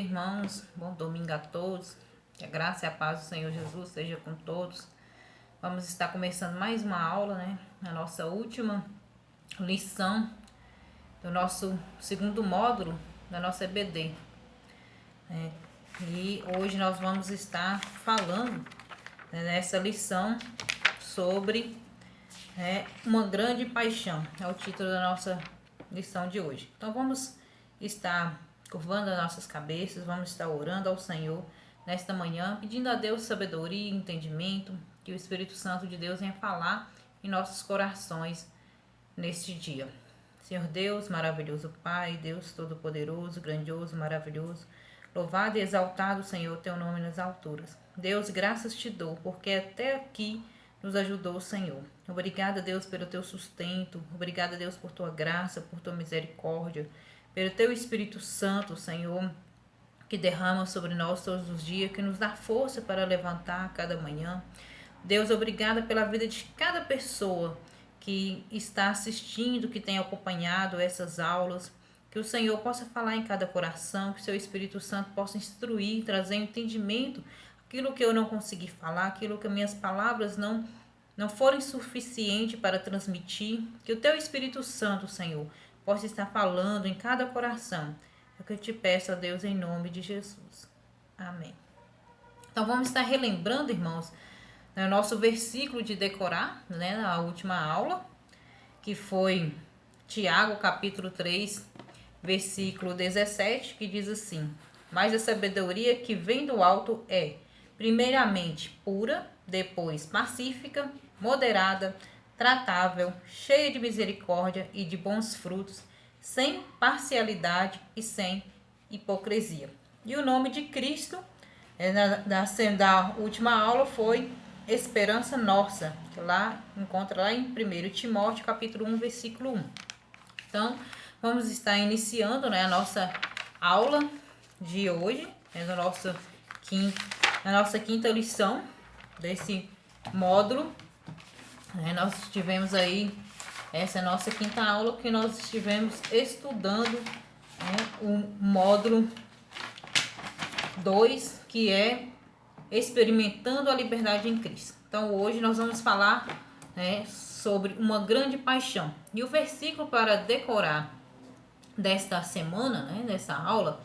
irmãos. Bom domingo a todos. Que a graça e a paz do Senhor Jesus seja com todos. Vamos estar começando mais uma aula, né? A nossa última lição do nosso segundo módulo da nossa EBD. E hoje nós vamos estar falando, né, nessa lição sobre uma grande paixão. É o título da nossa lição de hoje. Então vamos estar curvando as nossas cabeças, vamos estar orando ao Senhor nesta manhã, pedindo a Deus sabedoria e entendimento, que o Espírito Santo de Deus venha falar em nossos corações neste dia. Senhor Deus, maravilhoso Pai, Deus todo-poderoso, grandioso, maravilhoso, louvado e exaltado, Senhor, teu nome nas alturas. Deus, graças te dou, porque até aqui nos ajudou o Senhor. Obrigada, Deus, pelo teu sustento. Obrigada, Deus, por tua graça, por tua misericórdia, pelo teu Espírito Santo, Senhor, que derrama sobre nós todos os dias, que nos dá força para levantar a cada manhã. Deus, obrigada pela vida de cada pessoa que está assistindo, que tem acompanhado essas aulas. Que o Senhor possa falar em cada coração, que o seu Espírito Santo possa instruir, trazer entendimento, aquilo que eu não consegui falar, aquilo que minhas palavras não forem suficientes para transmitir. Que o teu Espírito Santo, Senhor, possa estar falando em cada coração. É o que eu te peço, a Deus, em nome de Jesus. Amém. Então vamos estar relembrando, irmãos, o nosso versículo de decorar, né, na última aula, que foi Tiago, capítulo 3, versículo 17, que diz assim: mas a sabedoria que vem do alto é, primeiramente, pura, depois pacífica, moderada, tratável, cheia de misericórdia e de bons frutos, sem parcialidade e sem hipocrisia. E o nome de Cristo, da última aula, foi Esperança Nossa, que encontra lá em 1 Timóteo, capítulo 1, versículo 1. Então, vamos estar iniciando, né, a nossa aula de hoje, na nossa quinta lição desse módulo. Nós tivemos aí, essa é a nossa quinta aula, que nós estivemos estudando, o módulo 2, que é experimentando a liberdade em Cristo. Então, hoje nós vamos falar, sobre uma grande paixão. E o versículo para decorar desta semana, dessa aula,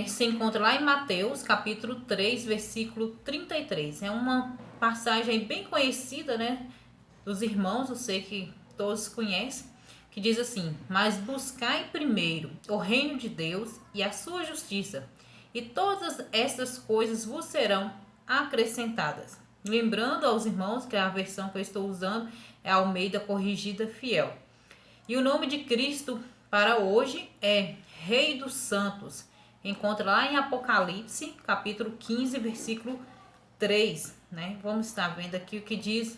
se encontra lá em Mateus, capítulo 3, versículo 33. É uma passagem bem conhecida, dos irmãos, eu sei que todos conhecem, que diz assim: mas buscai primeiro o reino de Deus e a sua justiça, e todas estas coisas vos serão acrescentadas. Lembrando aos irmãos que a versão que eu estou usando é a Almeida Corrigida Fiel. E o nome de Cristo para hoje é Rei dos Santos. Encontra lá em Apocalipse, capítulo 15, versículo 3. Vamos estar vendo aqui o que diz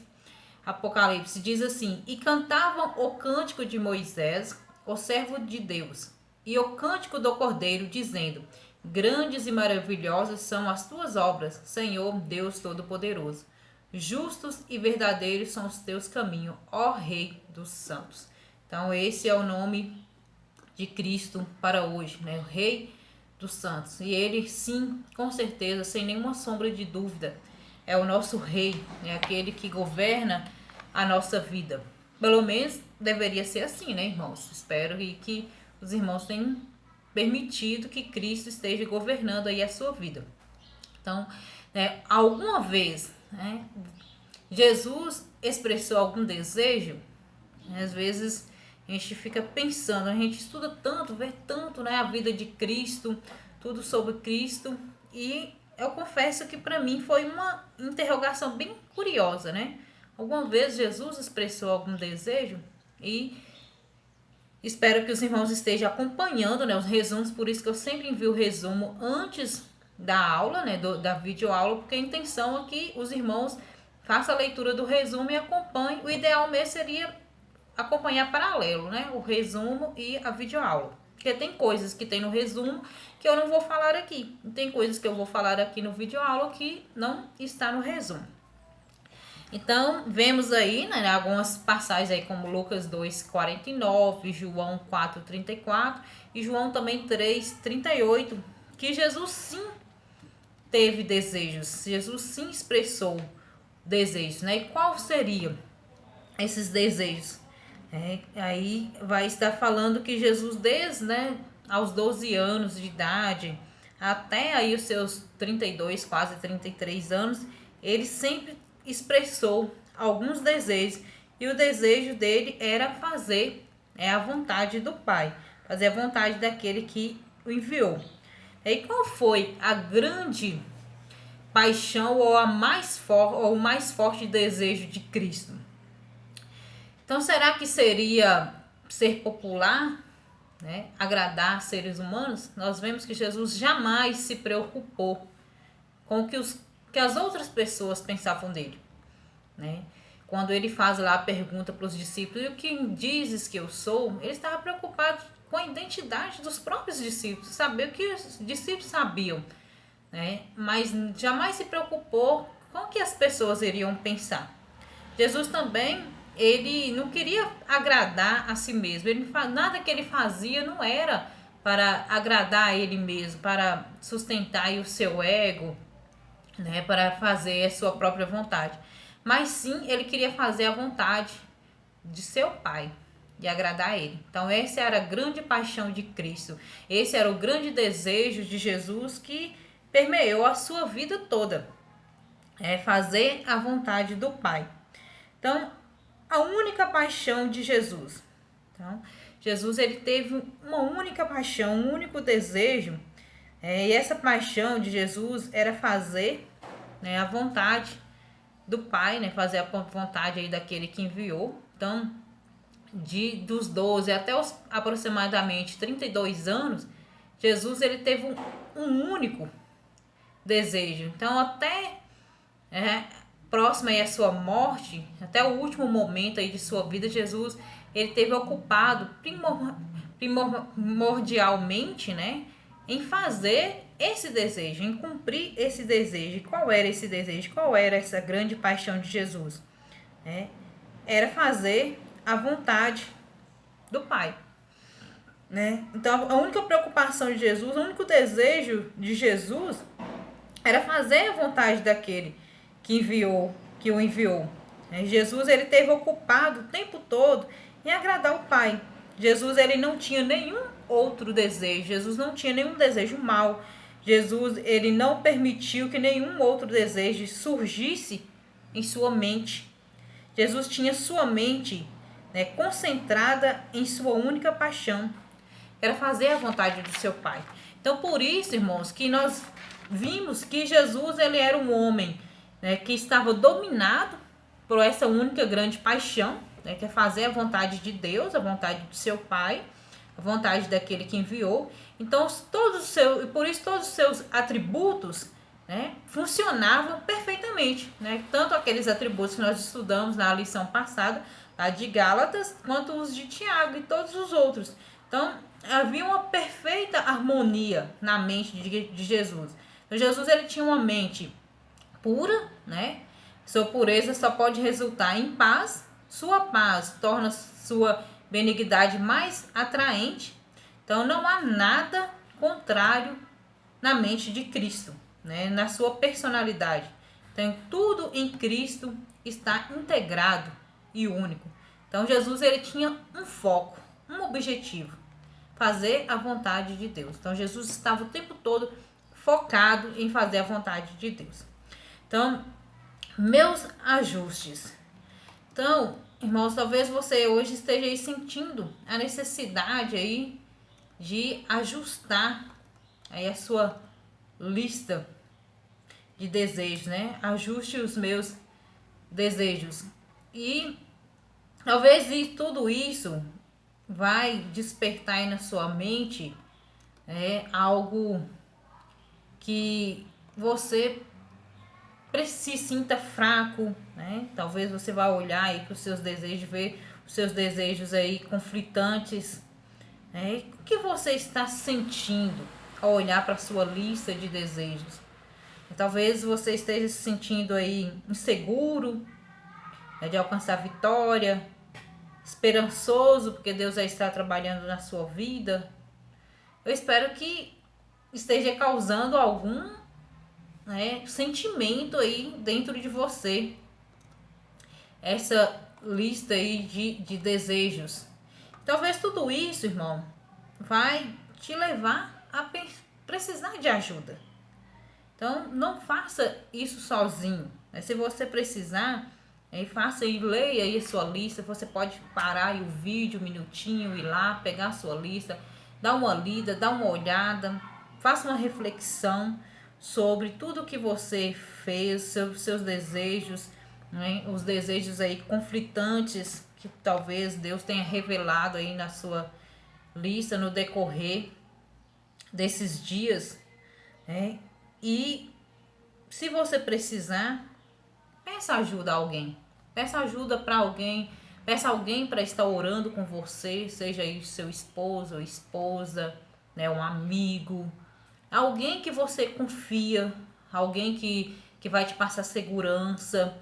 Apocalipse. Diz assim: e cantavam o cântico de Moisés, o servo de Deus, e o cântico do Cordeiro, dizendo: grandes e maravilhosas são as tuas obras, Senhor Deus Todo-Poderoso. Justos e verdadeiros são os teus caminhos, ó Rei dos Santos. Então, esse é o nome de Cristo para hoje, o Rei dos Santos. E ele, sim, com certeza, sem nenhuma sombra de dúvida, é o nosso Rei, é aquele que governa a nossa vida. Pelo menos deveria ser assim, irmãos? Espero que os irmãos tenham permitido que Cristo esteja governando aí a sua vida. Então, alguma vez, Jesus expressou algum desejo? Às vezes a gente fica pensando, a gente estuda tanto, vê tanto, a vida de Cristo, tudo sobre Cristo, e eu confesso que para mim foi uma interrogação bem curiosa, Alguma vez Jesus expressou algum desejo? E espero que os irmãos estejam acompanhando, os resumos, por isso que eu sempre envio o resumo antes da aula, da videoaula, porque a intenção é que os irmãos façam a leitura do resumo e acompanhem. O ideal mesmo seria acompanhar paralelo, o resumo e a videoaula. Porque tem coisas que tem no resumo que eu não vou falar aqui. E tem coisas que eu vou falar aqui no videoaula que não está no resumo. Então, vemos aí, algumas passagens aí como Lucas 2:49, João 4:34 e João também 3:38, que Jesus sim teve desejos, Jesus sim expressou desejos, né? E qual seriam esses desejos? Aí vai estar falando que Jesus, desde, né, aos 12 anos de idade, até aí os seus 32, quase 33 anos, ele sempre expressou alguns desejos, e o desejo dele era fazer a vontade do Pai, fazer a vontade daquele que o enviou. E qual foi a grande paixão ou o mais forte desejo de Cristo? Então, será que seria ser popular, né? Agradar seres humanos? Nós vemos que Jesus jamais se preocupou com o que as outras pessoas pensavam dele, né? Quando ele faz lá a pergunta para os discípulos: "E o que dizes que eu sou?", ele estava preocupado com a identidade dos próprios discípulos, saber o que os discípulos sabiam, né? Mas jamais se preocupou com o que as pessoas iriam pensar. Jesus também, ele não queria agradar a si mesmo. Nada que ele fazia não era para agradar a ele mesmo, para sustentar aí o seu ego, né, para fazer a sua própria vontade. Mas sim, ele queria fazer a vontade de seu Pai e agradar a ele. Então essa era a grande paixão de Cristo. Esse era o grande desejo de Jesus que permeou a sua vida toda. Fazer a vontade do Pai. Então, a única paixão de Jesus. Então, Jesus, ele teve uma única paixão, um único desejo. E essa paixão de Jesus era fazer, né, a vontade do Pai, né, fazer a vontade aí daquele que enviou. Então, dos 12 até os aproximadamente 32 anos, Jesus, ele teve um único desejo. Então, até próximo aí à sua morte, até o último momento aí de sua vida, Jesus, ele teve ocupado primordialmente, né, em fazer esse desejo, em cumprir esse desejo. E qual era esse desejo? Qual era essa grande paixão de Jesus? Era fazer a vontade do Pai, né? Então, a única preocupação de Jesus, o único desejo de Jesus era fazer a vontade daquele que o enviou. Jesus, ele teve ocupado o tempo todo em agradar o Pai. Jesus, ele não tinha nenhum outro desejo. Jesus não tinha nenhum desejo mau. Jesus, ele não permitiu que nenhum outro desejo surgisse em sua mente. Jesus tinha sua mente, né, concentrada em sua única paixão, era fazer a vontade do seu Pai. Então, por isso, irmãos, que nós vimos que Jesus, ele era um homem, né, que estava dominado por essa única grande paixão, né, que é fazer a vontade de Deus, a vontade do seu Pai, a vontade daquele que enviou. Então, por isso todos os seus atributos, né, funcionavam perfeitamente, né? Tanto aqueles atributos que nós estudamos na lição passada, a de Gálatas, quanto os de Tiago e todos os outros. Então, havia uma perfeita harmonia na mente de Jesus. Então, Jesus, ele tinha uma mente pura, né? Sua pureza só pode resultar em paz. Sua paz torna sua benignidade mais atraente. Então, não há nada contrário na mente de Cristo, né? Na sua personalidade. Então, tudo em Cristo está integrado e único. Então, Jesus, ele tinha um foco, um objetivo: fazer a vontade de Deus. Então, Jesus estava o tempo todo focado em fazer a vontade de Deus. Então, meus ajustes. Então, irmãos, talvez você hoje esteja aí sentindo a necessidade aí de ajustar aí a sua lista de desejos, né? Ajuste os meus desejos. E talvez tudo isso vai despertar aí na sua mente algo que você se sinta fraco, né? Talvez você vá olhar aí para os seus desejos, ver os seus desejos aí conflitantes, né? O que você está sentindo ao olhar para a sua lista de desejos? Talvez você esteja se sentindo aí inseguro, né, de alcançar vitória, esperançoso porque Deus já está trabalhando na sua vida. Eu espero que esteja causando algum, né, sentimento aí dentro de você. Essa lista aí de desejos. Talvez tudo isso, irmão, vai te levar a precisar de ajuda. Então, não faça isso sozinho. Se você precisar, faça e leia aí a sua lista. Você pode parar aí o vídeo, um minutinho, ir lá, pegar a sua lista, dar uma lida, dar uma olhada, faça uma reflexão sobre tudo que você fez, seus desejos, né? Os desejos aí conflitantes que talvez Deus tenha revelado aí na sua lista no decorrer desses dias, né? E se você precisar, peça ajuda a alguém. Peça ajuda para alguém. Peça alguém para estar orando com você, seja aí seu esposo ou esposa, né, um amigo, alguém que você confia, alguém que vai te passar segurança.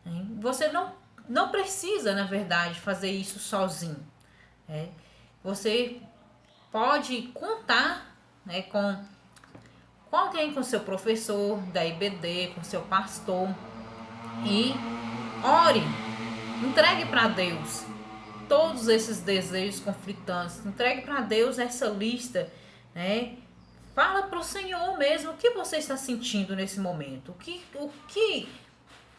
Né? Você não precisa, na verdade, fazer isso sozinho. Né? Você pode contar, né, com alguém, com seu professor da IBD, com seu pastor, e ore, entregue para Deus todos esses desejos conflitantes, entregue para Deus essa lista, né? Fala para o Senhor mesmo o que você está sentindo nesse momento, o que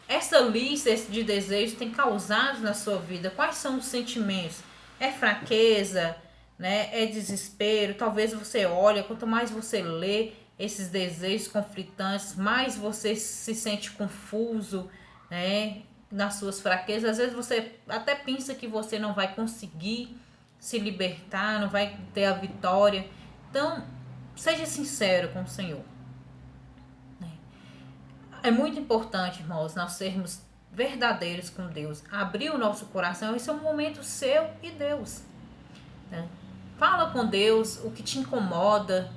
essa lista de desejos tem causado na sua vida, quais são os sentimentos, é fraqueza, né? É desespero, talvez você olha, quanto mais você lê esses desejos conflitantes, mais você se sente confuso, né? Nas suas fraquezas, às vezes você até pensa que você não vai conseguir se libertar, não vai ter a vitória. Então, seja sincero com o Senhor. É muito importante, irmãos, nós sermos verdadeiros com Deus, abrir o nosso coração. Esse é um momento seu e Deus, né? Fala com Deus o que te incomoda,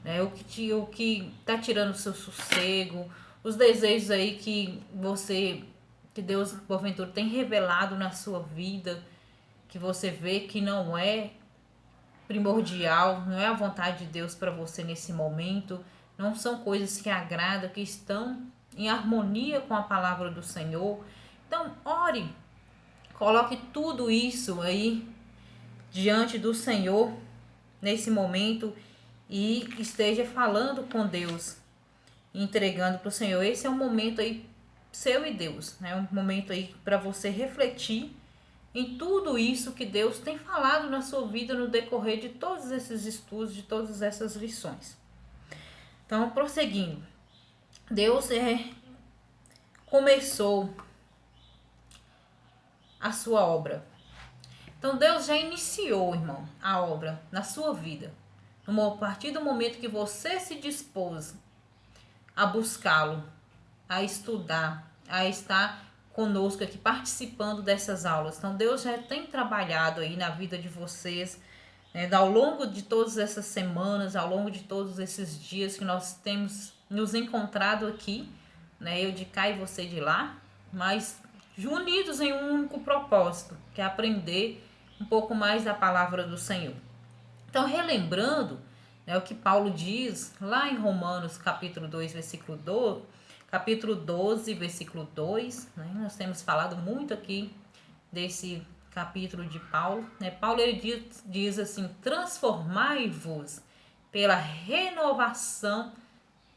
né? O que tá tirando o seu sossego, os desejos aí que Deus porventura tem revelado na sua vida, que você vê que não é primordial, não é a vontade de Deus para você nesse momento, não são coisas que agradam, que estão em harmonia com a palavra do Senhor. Então, ore, coloque tudo isso aí diante do Senhor nesse momento e esteja falando com Deus, entregando para o Senhor. Esse é um momento aí seu e Deus, né? Um momento aí para você refletir em tudo isso que Deus tem falado na sua vida no decorrer de todos esses estudos, de todas essas lições. Então, prosseguindo, Deus começou a sua obra. Então, Deus já iniciou, irmão, a obra na sua vida. A partir do momento que você se dispôs a buscá-lo, a estudar, a estar conosco aqui participando dessas aulas. Então, Deus já tem trabalhado aí na vida de vocês, né, ao longo de todas essas semanas, ao longo de todos esses dias que nós temos nos encontrado aqui, né, eu de cá e você de lá, mas unidos em um único propósito, que é aprender um pouco mais da palavra do Senhor. Então, relembrando, né, o que Paulo diz lá em Romanos capítulo 2, versículo 12, capítulo 12, versículo 2, né, nós temos falado muito aqui desse capítulo de Paulo, né? Paulo ele diz assim: transformai-vos pela renovação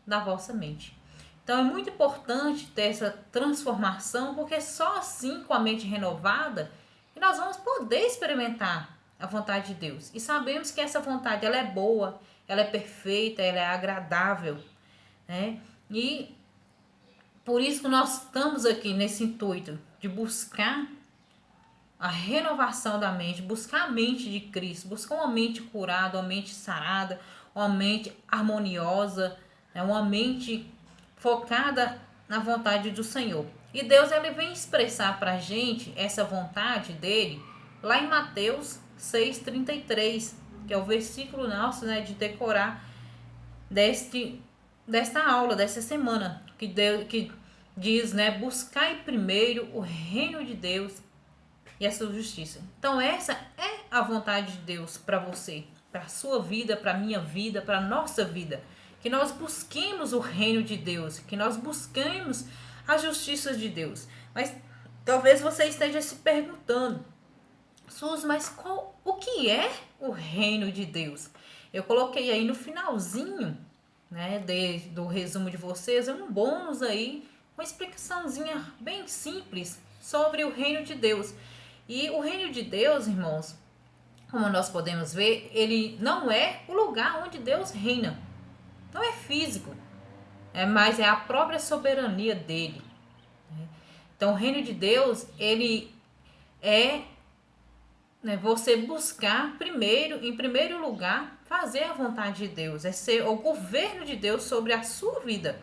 da vossa mente. Então é muito importante ter essa transformação, porque só assim, com a mente renovada, que nós vamos poder experimentar a vontade de Deus. E sabemos que essa vontade ela é boa, ela é perfeita, ela é agradável, né? E por isso que nós estamos aqui nesse intuito de buscar a renovação da mente, buscar a mente de Cristo, buscar uma mente curada, uma mente sarada, uma mente harmoniosa, né? Uma mente focada na vontade do Senhor. E Deus ele vem expressar para a gente essa vontade dele lá em Mateus 6,33, que é o versículo nosso, né, de decorar desta aula, dessa semana, que diz, né, buscai primeiro o reino de Deus e a sua justiça. Então essa é a vontade de Deus para você, para a sua vida, para a minha vida, para a nossa vida. Que nós busquemos o reino de Deus, que nós busquemos a justiça de Deus. Mas talvez você esteja se perguntando, Sus, mas o que é o reino de Deus? Eu coloquei aí no finalzinho, né, do resumo de vocês, um bônus aí, uma explicaçãozinha bem simples sobre o reino de Deus. E o reino de Deus, irmãos, como nós podemos ver, ele não é o lugar onde Deus reina. Não é físico, mas é a própria soberania dele. Então, o reino de Deus, ele é, você buscar primeiro, em primeiro lugar, fazer a vontade de Deus, é ser o governo de Deus sobre a sua vida.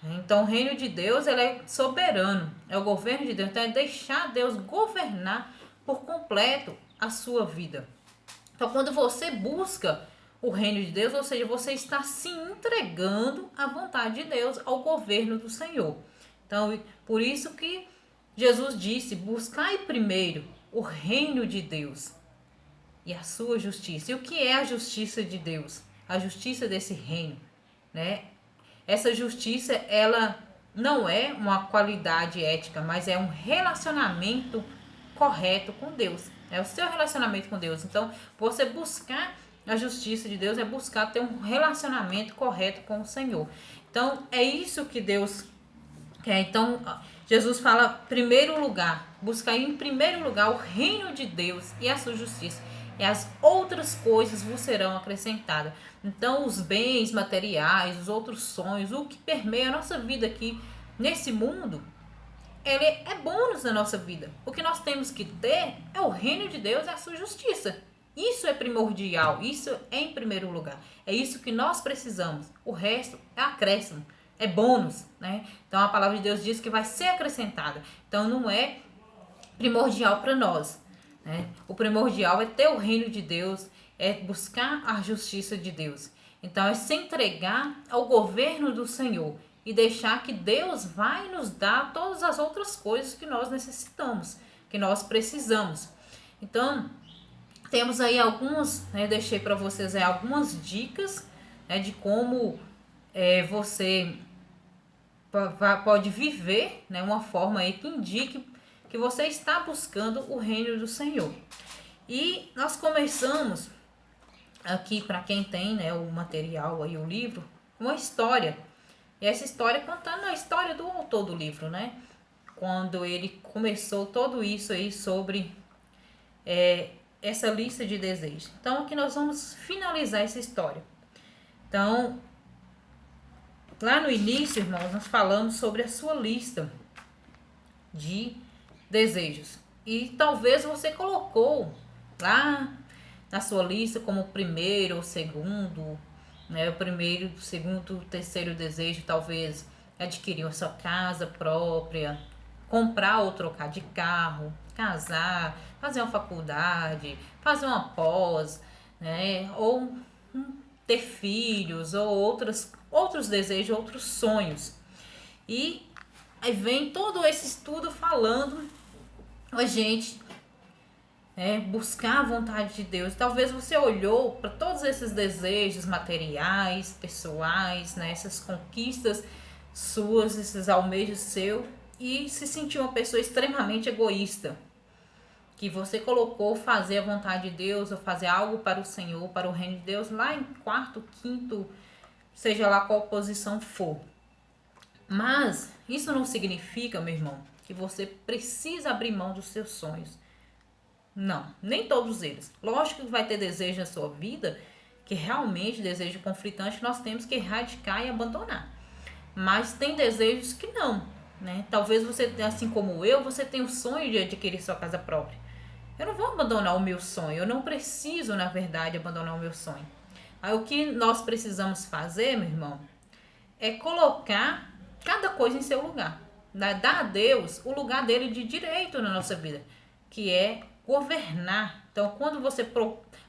Então, o reino de Deus, ele é soberano, é o governo de Deus, então é deixar Deus governar por completo a sua vida. Então, quando você busca o reino de Deus, ou seja, você está se entregando à vontade de Deus, ao governo do Senhor. Então, por isso que Jesus disse, buscai primeiro o reino de Deus e a sua justiça. E o que é a justiça de Deus? A justiça desse reino, né? Essa justiça, ela não é uma qualidade ética, mas é um relacionamento correto com Deus. É o seu relacionamento com Deus. Então, você buscar a justiça de Deus é buscar ter um relacionamento correto com o Senhor. Então, é isso que Deus quer. Então, Jesus fala, primeiro lugar, buscar em primeiro lugar o reino de Deus e a sua justiça. E as outras coisas vos serão acrescentadas. Então, os bens materiais, os outros sonhos, o que permeia a nossa vida aqui nesse mundo, ele é bônus na nossa vida. O que nós temos que ter é o reino de Deus e a sua justiça. Isso é primordial, isso é em primeiro lugar. É isso que nós precisamos. O resto é acréscimo, é bônus, né? Então a palavra de Deus diz que vai ser acrescentada. Então não é primordial para nós, né? O primordial é ter o reino de Deus, é buscar a justiça de Deus. Então é se entregar ao governo do Senhor e deixar que Deus vai nos dar todas as outras coisas que nós necessitamos, que nós precisamos. Então, temos aí algumas, deixei para vocês aí algumas dicas, de como você pode viver, uma forma aí que indique que você está buscando o reino do Senhor. E nós começamos aqui, para quem tem o material aí, o livro, uma história. E essa história contando a história do autor do livro, quando ele começou tudo isso aí sobre essa lista de desejos. Então, aqui nós vamos finalizar essa história. Então, lá no início, irmãos, nós falamos sobre a sua lista de desejos. E talvez você colocou lá na sua lista como primeiro ou segundo, o primeiro, segundo, terceiro desejo, talvez adquirir a sua casa própria, comprar ou trocar de carro, casar, fazer uma faculdade, fazer uma pós, ou ter filhos, ou outros desejos, outros sonhos. E aí vem todo esse estudo falando a gente buscar a vontade de Deus. Talvez você olhou para todos esses desejos materiais, pessoais, essas conquistas suas, esses almejos seus, e se sentiu uma pessoa extremamente egoísta, que você colocou fazer a vontade de Deus, ou fazer algo para o Senhor, para o reino de Deus, lá em quarto, quinto, seja lá qual posição for. Mas isso não significa, meu irmão, que você precisa abrir mão dos seus sonhos. Não, nem todos eles. Lógico que vai ter desejo na sua vida, que realmente desejo conflitante, que nós temos que erradicar e abandonar. Mas tem desejos que não, Talvez você, assim como eu, você tenha o sonho de adquirir sua casa própria. Eu não vou abandonar o meu sonho, eu não preciso, na verdade, abandonar o meu sonho. Aí o que nós precisamos fazer, meu irmão, é colocar cada coisa em seu lugar. Dar a Deus o lugar dele de direito na nossa vida, que é governar. Então, quando você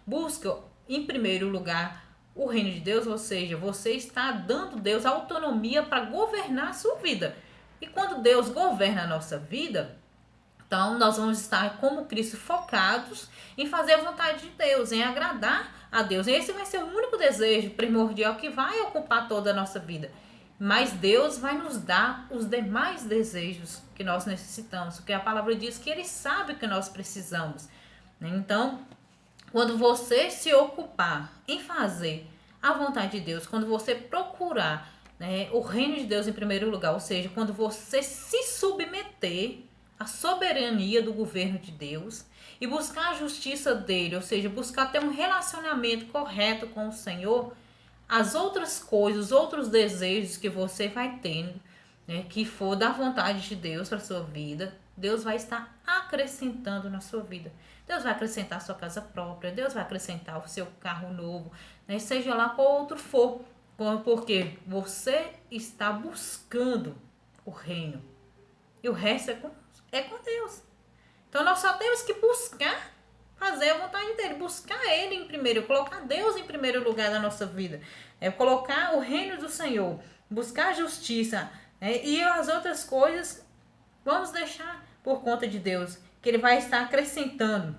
busca, em primeiro lugar, o reino de Deus, ou seja, você está dando a Deus autonomia para governar a sua vida. E quando Deus governa a nossa vida, Então, nós vamos estar como Cristo focados em fazer a vontade de Deus, em agradar a Deus. E esse vai ser o único desejo primordial que vai ocupar toda a nossa vida. Mas Deus vai nos dar os demais desejos que nós necessitamos, porque a palavra diz que Ele sabe o que nós precisamos. Então, quando você se ocupar em fazer a vontade de Deus, quando você procurar, né, o reino de Deus em primeiro lugar, ou seja, quando você se submeter à soberania do governo de Deus e buscar a justiça dele, ou seja, buscar ter um relacionamento correto com o Senhor, as outras coisas, os outros desejos que você vai tendo, né, que for da vontade de Deus para a sua vida, Deus vai estar acrescentando na sua vida. Deus vai acrescentar a sua casa própria, Deus vai acrescentar o seu carro novo, né, seja lá qual outro for, porque você está buscando o reino. E o resto é com Deus. Então nós só temos que buscar fazer a vontade dele, buscar ele em primeiro, colocar Deus em primeiro lugar da nossa vida, colocar o reino do Senhor, buscar a justiça, e as outras coisas vamos deixar por conta de Deus, que ele vai estar acrescentando,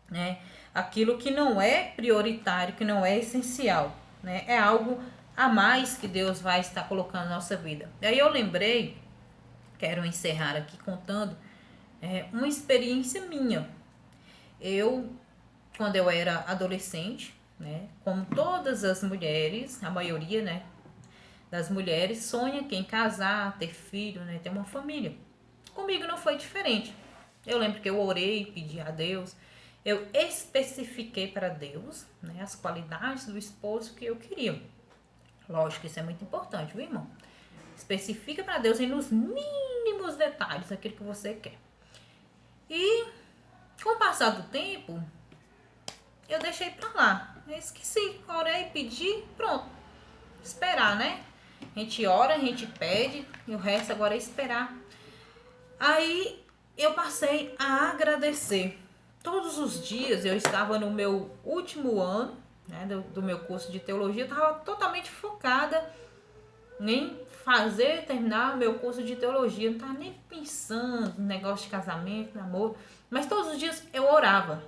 né, aquilo que não é prioritário, que não é essencial, né, é algo a mais que Deus vai estar colocando na nossa vida. E aí eu lembrei, quero encerrar aqui contando uma experiência minha. Quando eu era adolescente, né, como todas as mulheres, a maioria, né, das mulheres sonha em casar, ter filho, né, ter uma família. Comigo não foi diferente. Eu lembro que eu orei, pedi a Deus, eu especifiquei para Deus, né, as qualidades do esposo que eu queria. Lógico que isso é muito importante, viu, irmão? Especifica para Deus nos mínimos detalhes aquilo que você quer. E com o passar do tempo, eu deixei pra lá. Eu esqueci, orei, pedi, pronto. Esperar, né? A gente ora, a gente pede, e o resto agora é esperar. Aí eu passei a agradecer. Todos os dias eu estava no meu último ano, né, do meu curso de teologia, eu estava totalmente focada em terminar o meu curso de teologia. Eu não estava nem pensando no negócio de casamento, namoro. Mas todos os dias eu orava,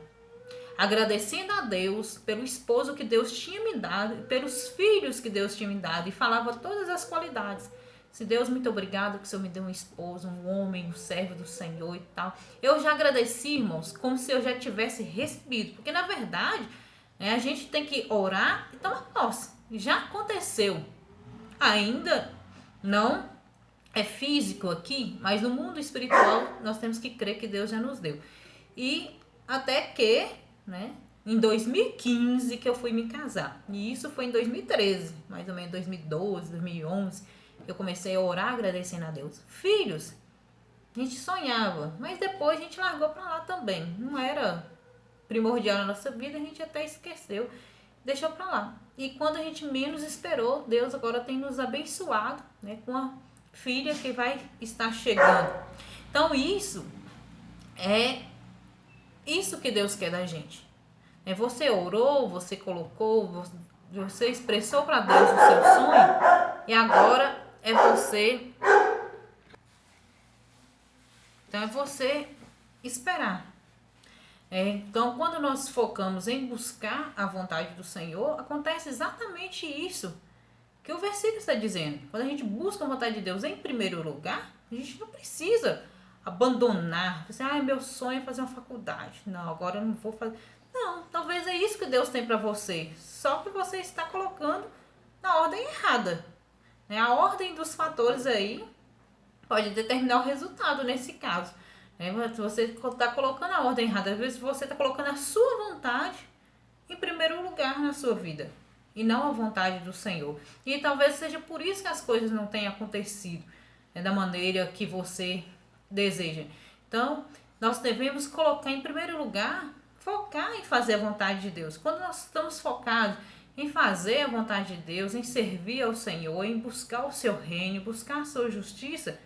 agradecendo a Deus pelo esposo que Deus tinha me dado, pelos filhos que Deus tinha me dado, e falava todas as qualidades. Se Deus, muito obrigado que o Senhor me deu um esposo, um homem, um servo do Senhor e tal. Eu já agradeci, irmãos, como se eu já tivesse recebido. Porque, na verdade, a gente tem que orar e tomar posse. Já aconteceu. Ainda não é físico aqui, mas no mundo espiritual nós temos que crer que Deus já nos deu. E até que, né, em 2015 que eu fui me casar. E isso foi em 2013, mais ou menos 2012, 2011, que eu comecei a orar agradecendo a Deus. Filhos, a gente sonhava, mas depois a gente largou pra lá também. Não era primordial na nossa vida, a gente até esqueceu, deixou pra lá. E quando a gente menos esperou, Deus agora tem nos abençoado, né, com a filha que vai estar chegando. Então isso é isso que Deus quer da gente. Você orou, você colocou, você expressou para Deus o seu sonho, e agora é você. Então é você esperar. Então, quando nós focamos em buscar a vontade do Senhor, acontece exatamente isso que o versículo está dizendo. Quando a gente busca a vontade de Deus em primeiro lugar, a gente não precisa abandonar. Você, meu sonho é fazer uma faculdade. Não, agora eu não vou fazer. Não, talvez é isso que Deus tem para você. Só que você está colocando na ordem errada. A ordem dos fatores aí pode determinar o resultado nesse caso. Você está colocando a ordem errada. Às vezes você está colocando a sua vontade em primeiro lugar na sua vida, e não a vontade do Senhor. E talvez seja por isso que as coisas não tenham acontecido, da maneira que você deseja. Então, nós devemos colocar em primeiro lugar, focar em fazer a vontade de Deus. Quando nós estamos focados em fazer a vontade de Deus, em servir ao Senhor, em buscar o seu reino, buscar a sua justiça,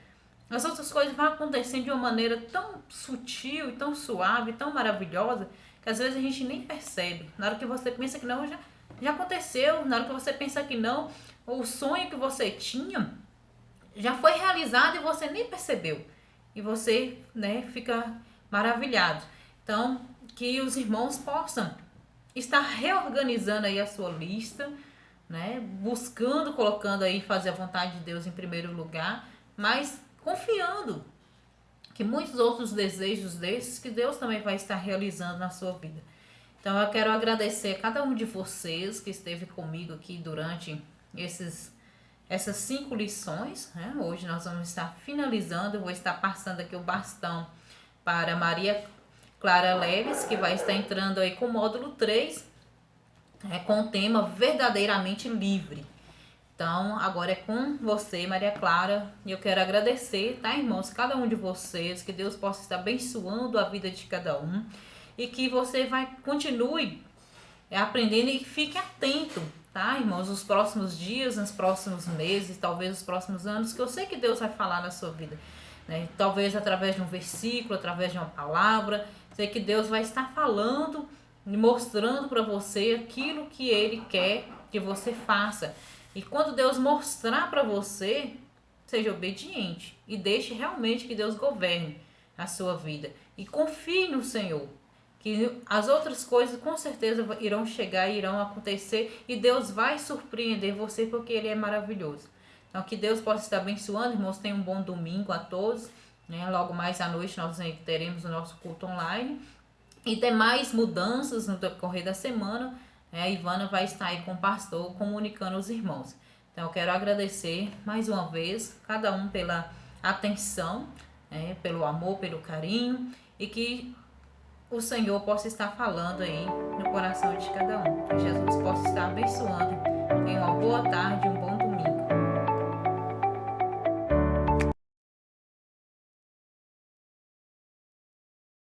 as outras coisas vão acontecendo de uma maneira tão sutil, tão suave, tão maravilhosa, que às vezes a gente nem percebe. Na hora que você pensa que não, já aconteceu. Na hora que você pensa que não, o sonho que você tinha já foi realizado e você nem percebeu. e você, né, fica maravilhado. Então, que os irmãos possam estar reorganizando aí a sua lista, né, buscando, colocando aí fazer a vontade de Deus em primeiro lugar, mas confiando que muitos outros desejos desses que Deus também vai estar realizando na sua vida. Então eu quero agradecer a cada um de vocês que esteve comigo aqui durante essas 5 lições, né? Hoje nós vamos estar finalizando, eu vou estar passando aqui o bastão para Maria Clara Leves, que vai estar entrando aí com o módulo 3, com o tema verdadeiramente livre. Então, agora é com você, Maria Clara, e eu quero agradecer, tá, irmãos, cada um de vocês, que Deus possa estar abençoando a vida de cada um, e que você continue aprendendo e fique atento, tá, irmãos, nos próximos dias, nos próximos meses, talvez nos próximos anos, que eu sei que Deus vai falar na sua vida, né? Talvez através de um versículo, através de uma palavra, sei que Deus vai estar falando e mostrando para você aquilo que Ele quer que você faça. E quando Deus mostrar para você, seja obediente e deixe realmente que Deus governe a sua vida. E confie no Senhor, que as outras coisas com certeza irão chegar, irão acontecer e Deus vai surpreender você porque Ele é maravilhoso. Então que Deus possa estar abençoando, irmãos. Tenham um bom domingo a todos, né? Logo mais à noite nós teremos o nosso culto online e demais mudanças no decorrer da semana. A Ivana vai estar aí com o pastor comunicando aos irmãos. Então eu quero agradecer mais uma vez cada um pela atenção, pelo amor, pelo carinho, e que o Senhor possa estar falando aí no coração de cada um. Que Jesus possa estar abençoando. Tenha uma boa tarde, um bom